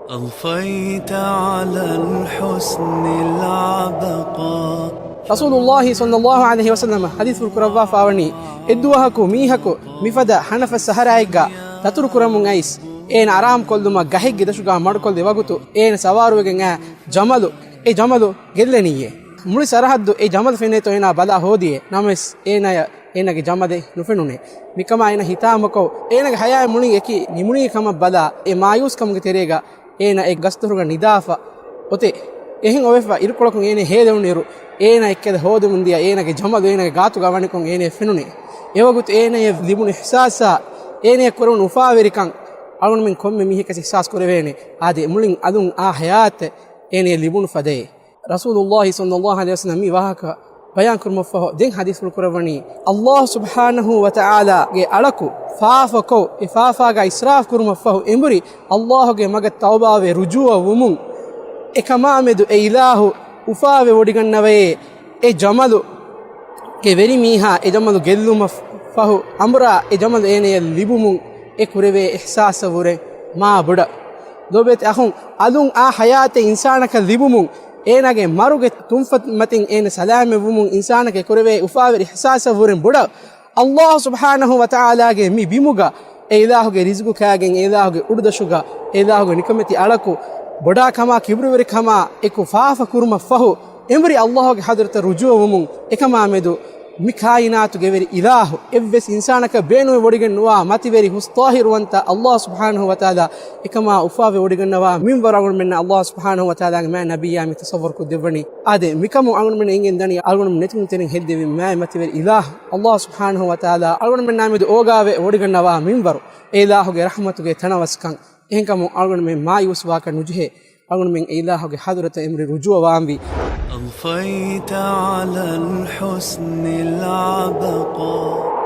أضفيت على الحسن العبقى. رسول الله صلى الله عليه وسلم حديث الكربا فاوني إدوهكو ميهكو مفدا حنف السهرايغا تتر كرمون ايس اين آرام كولدما غهيغ دشوغا ماركول ديواغوتو اين سواروغن جمالو اي جمالو گلنيه මුළු සරහද්දු ඒ ජමල් ෆෙනේතෝ එනා බලා හෝදියේ නමස් ඒනය ඒනගේ ජමදේ නුෆෙනුනේ මිකම එන හිතාමකෝ ඒනගේ හයය මුණි එකි නිමුණී කම බලා ඒ මායුස් කමගේ තෙරේගා ඒන ඒ ගස්තුරුග නිදාෆා ඔතේ එහෙන් ඔවෙෆා ඉරුකොලකුන් ඒනේ හේදෙමුනිරු ඒන එක්කද හෝදමුන්දියා ඒනගේ ජමල් ඒනගේ ගාතු ගවණිකොන් ඒනේ ෆෙනුනේ එවගුත් ඒනේ ලිබුණු ඉහසාසා ඒනේ කරුණු උෆාවෙරිකන් අලුන් මින් කොම්මෙ මිහිකසි ඉහසාස් කරවේනේ ආදී මුලින් අලුන් ආ හයාත ඒනේ ලිබුණු ෆදේ رسول الله صلى الله عليه وسلم وهك بيان كرمفه دين حديث القرآني الله سبحانه وتعالى جي علكو فافكو إفافا جا إسراف كرمفه إمري الله جي مجد توبة ورجوع ومن إكما مدو إله وفاء وديعن نوي جمالو كبري ميها جمالو جلو مفه أمرا جمال إني لبومن كوري إحساس وره ما بڑا دوبت أخون أدون حياة إنسانك لبومن ඒනගේ මරුගේ තුම්ෆත් මතින් ඒන සලාම වුමුන් ඉන්සානගේ කරවේ උෆාවරි ඉහසාස වරෙන් බොඩ අල්ලාහ් සුබ්හානහු වතාලාගේ මි බිමුගා ඒ ඉලාහුගේ රිස්කු කෑගෙන් ඒ ඉලාහුගේ උඩදශුගා ඒ ඉලාහුගේ නිකමති අලකු බොඩා කමා කිබ්රුවරි කමා එකු ෆාෆ කුරුම ෆහු එම්රි අල්ලාහ්ගේ හදරත රුජුව වුමුන් එකමා මෙදු මි කායිනාතුගේ වෙරි ඉලාහු එව්වෙස් ඉන්සානක බේනුවේ වඩිගෙන නුවා මතිවෙරි හුස්තාහිරුවන්ත අල්ලාහ් සුබ්හානහු වතාලා එකමා උෆාවේ වඩිගෙන්නවා මින් වරගුන් මෙන්න අල්ලාහ් සුබ්හානහු වතාලාගේ මා නබියා මි තසවර් කුද දෙවනි ආදේ මිකමු අගුන් මෙන්න ඉංගෙන් දනි අල්ගුන් නෙතුන් තෙරින් හෙද්දෙවි මා මතිවෙරි ඉලාහ් අල්ලාහ් සුබ්හානහු වතාලා අල්ගුන් මෙන්න නාමෙදු ඕගාවේ වඩිගෙන්නවා මින් වරු ඒ ඉලාහුගේ රහමතුගේ තනවස්කන් එහෙන්කමු අල්ගුන් මෙ මා යුස්වාක නුජේ අල්ගුන් මෙන් ඉලාහුගේ හදරත එම්රි රුජුව වාම්වි أضفيت على الحسن العبقى.